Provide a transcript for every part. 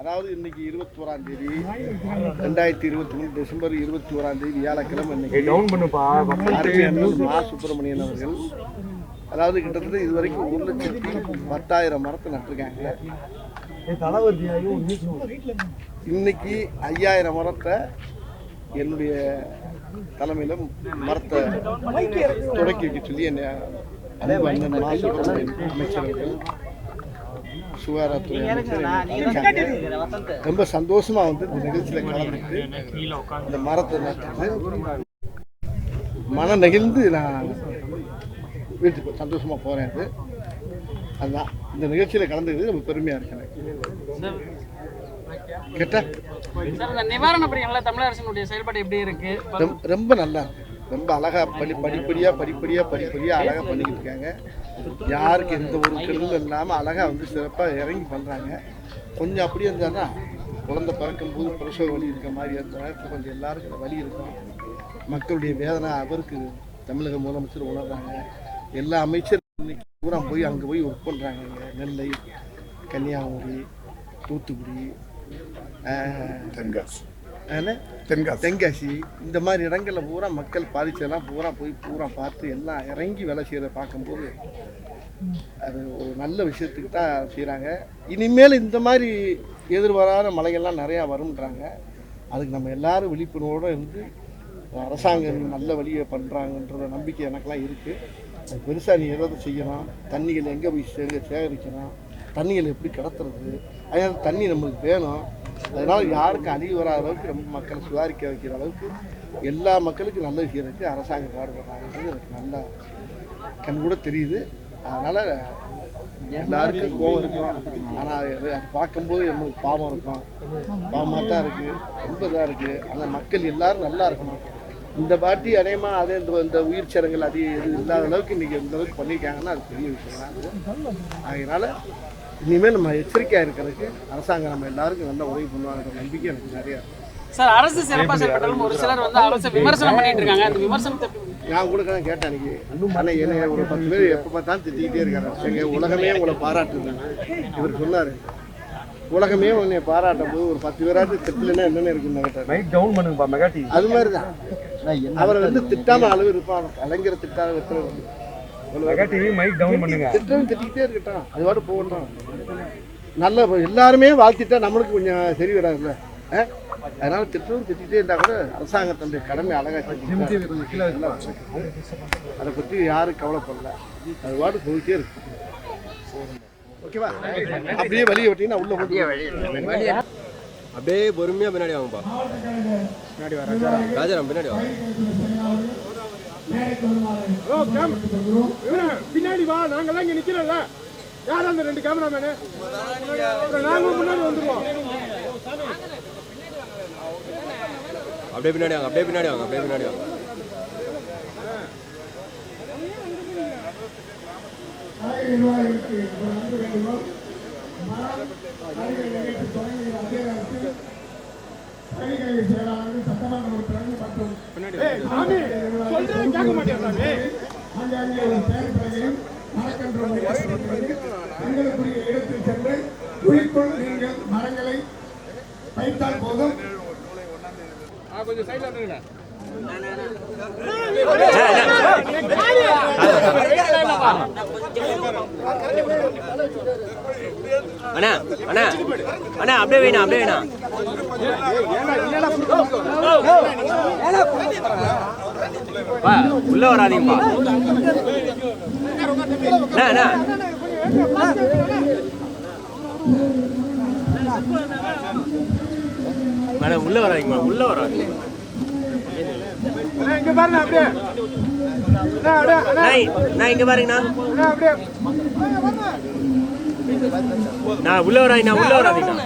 அதாவது இன்னைக்கு 21ஆம் தேதி 2023 டிசம்பர் 21ஆம் தேதி வியாழக்கிழமை இன்னைக்கு மா சுப்பிரமணியன் அவர்கள் அதாவது கிட்டத்தட்ட இது வரைக்கும் 1,10,000 மரத்தை நட்டிருக்காங்க. இன்னைக்கு 5,000 மரத்தை என்னுடைய தலைமையில் மரத்தை தொடக்கி வைக்க சொல்லி என்ன அண்ணன் மா சுப்பிரமணியன் அமைச்சர்கள் சுகாதாரத்துறை ரொம்ப சந்தோஷமா வந்து இந்த நிகழ்ச்சியில் கலந்துட்டு இந்த மரத்தை நட்டு மன நெகிழ்ந்து நான் வீட்டுக்கு சந்தோஷமா போறேன். அதுதான் இந்த நிகழ்ச்சியில் கலந்துக்கிறது ரொம்ப பெருமையா இருக்கிறேன். கேட்டா நிவாரண பணிகள்ல தமிழக அரசினுடைய செயல்பாடு எப்படி இருக்கு? ரொம்ப நல்லா இருக்கு. ரொம்ப அழகா படிப்படியா அழகா பண்ணிக்கிட்டு இருக்காங்க. யாருக்கு எந்த ஒரு கெடுதலும் இல்லாமல் அழகா வந்து சிறப்பாக இறங்கி பண்றாங்க. கொஞ்சம் அப்படியே இருந்தாங்கன்னா குழந்தை பிறக்கும்போது பிரசவ வலி இருக்கிற மாதிரி அந்த நேரத்தில் கொஞ்சம் எல்லாருக்கும் வலி இருக்கும். மக்களுடைய வேதனை அவருக்கு தமிழக முதலமைச்சர் உணர்றாங்க. எல்லா அமைச்சரும் இன்னைக்கு பூரா போய் அங்கே போய் ஒர்க் பண்ணுறாங்க. நெல்லை, கன்னியாகுமரி, தூத்துக்குடி, தென்காசி இந்த மாதிரி இடங்களில் பூரா மக்கள் பாதிச்சதெல்லாம் பூரா பார்த்து எல்லாம் இறங்கி வேலை செய்கிறத பார்க்கும்போது அது ஒரு நல்ல விஷயத்துக்கு தான் செய்கிறாங்க. இனிமேல் இந்த மாதிரி எதிர்பாராத மழைகள்லாம் நிறையா வரும்ன்றாங்க. அதுக்கு நம்ம எல்லாரும் விழிப்புணர்வோடு இருந்து அரசாங்கம் நல்ல வழியை பண்ணுறாங்கன்ற நம்பிக்கை எனக்கெல்லாம் இருக்குது. அது பெருசாக நீ எதாவது செய்யணும், தண்ணிகள் எங்கே போய் சேகரிக்கணும், தண்ணிகள் எப்படி கடத்துறது, அதனால் தண்ணி நம்மளுக்கு வேணும். அதனால் யாருக்கும் அழிவு வராத அளவுக்கு நம்ம மக்களை சுதாரிக்க வைக்கிற அளவுக்கு எல்லா மக்களுக்கும் நல்ல விஷயத்துக்கு அரசாங்கம் பாடுபடுறாங்கிறது எனக்கு நல்லா கண் கூட தெரியுது. அதனால் எல்லாருக்கும் கோவம் இருக்கும். ஆனால் அது பார்க்கும்போது நம்மளுக்கு பாவம் இருக்கும். பாவமாக தான் இருக்குது, ரொம்ப இதாக இருக்குது. ஆனால் மக்கள் எல்லோரும் நல்லா இருக்கணும். இந்த பாட்டி அதேமாக அதே இந்த உயிர் சேதங்கள் அது இது இல்லாத அளவுக்கு இன்றைக்கி இந்த அளவுக்கு பண்ணியிருக்காங்கன்னா அது பெரிய விஷயம் தான். அதனால் இனிமேல் நம்ம எச்சரிக்கையாக இருக்கிறதுக்கு அரசாங்கம் நம்ம எல்லாருக்கும் நல்ல உதவி பண்ணுவாங்க நம்பிக்கை எனக்கு நிறையா. சார், அரசு சிறப்பாக செயல்பட்டாலும் ஒரு சிலர் வந்து அரசு விமர்சனம் பண்ணிட்டு இருக்காங்க. அந்த விமர்சனத்தை நான் கூட தான் கேட்டேன் அன்றைக்கி. ஆனால் என்னை ஒரு 10 பேர் எப்போ பார்த்தாலும் திட்டிக்கிட்டே இருக்காரு. எங்கள் உலகமே உங்களை பாராட்டுறாங்க. இவர் சொன்னார், உலகமே உன்னை பாராட்டும் போது ஒரு 10 பேராட்டு திட்டலைன்னா என்னென்ன இருக்குன்னு கேட்டார். அது மாதிரி தான் அவரை வந்து திட்டாமல் அளவு இருப்பான். கலைஞரை திட்டாத வெட்டுறது திட்டிக்கிட்டே இருக்கட்டும், அது பாட்டு போகட்டும். நல்ல எல்லாருமே வாழ்த்திட்டா நம்மளுக்கு கொஞ்சம் சரி வராதுல்ல. அதனால திட்டிகிட்டே இருந்தால் கூட அரசாங்கத்தினுடைய கடமை அழகாக அதை பற்றி யாரும் கவலைப்படல. அது பாட்டு போயிட்டே இருக்கு. ஓகேவா? அப்படியே வழியை விட்டீங்கன்னா உள்ள அப்படியே பொறுமையா பின்னாடி வாங்கப்பா. பின்னாடி வர ராஜாராம் பின்னாடி வாங்க. பின்னாடி வா, நாங்கெல்லாம் இங்க நிக்கிறோம்ல. யார் அந்த 2 கேமராமேனு? நாங்களும் முன்னாடி வந்துருவோம். அப்படியே பின்னாடி வாங்க, அப்படியே பின்னாடி வாங்க, அப்படியே பின்னாடி வாங்க. தங்களுக்குரிய இடத்தில் சென்று குழிக்குள் நீங்கள் மரங்களை வைத்தால் போதும். கொஞ்சம் சைட்ல வந்துருங்க. அண்ணா அண்ணா அண்ணா அப்படியே வேணா, அப்படியே வேணா. உள்ள வராதீங்கப்பா. அண்ணா மேடம் உள்ள வராதீங்கம்மா, உள்ள வராதீங்க. இங்க பாருங்க, அப்படியே நான் இங்க பாருங்கண்ணா. நான் உள்ள வராதீங்க, உள்ள வராதீங்கண்ணா.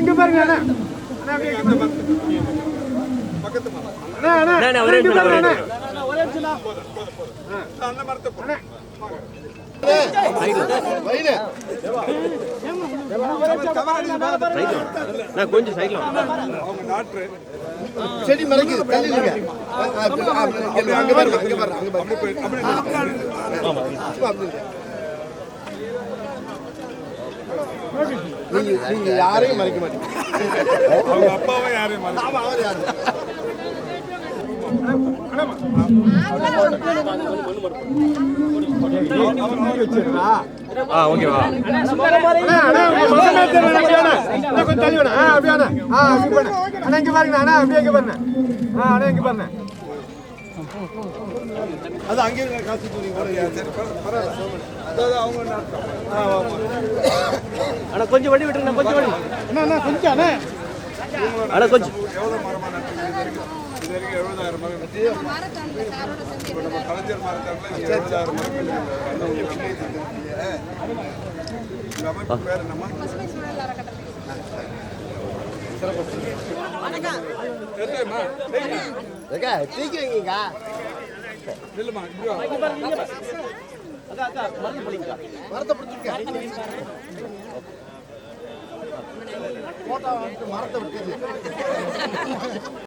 இங்க பாருங்க. ஒரே கொஞ்சம் சைட்ல செடி மறைக்குது, தள்ளிடுங்க. அங்க பாருங்க, அங்க பாருங்க. நீங்க யாரையும் மறைக்க மாட்டீங்க. அவங்க அப்பாவும் யாரையும் மறக்க ஆமா, அவர் யாரு? ஓகேவா கொஞ்சம் தள்ளி வேணா அப்படியே அப்படி பண்ண அண்ணா இங்க பாருங்க அண்ணா அப்படியே இங்க பாருங்க அண்ணா இங்க பாருங்க அது அங்கே இருக்கிற காசு கூலி அவங்க அண்ணா கொஞ்சம் வண்டி விட்டுருங்க கொஞ்சம் வண்டி அண்ணா கொஞ்சம் அண்ணா அண்ணா கொஞ்சம் எவ்வளோ மரமாக நட்டு இது வரைக்கும் 70,000 மரம் நட்டு இப்போ நம்ம கலைஞர் மரத்தாட்டில் 70,000 மரம் இந்த அமைப்பு பேர் என்னம்மா தூக்கி வைங்க. இல்லைம்மா இப்படி வா. மரத்தை பிடிச்சிருக்கேன். போட்டோ மரத்தை விட்டு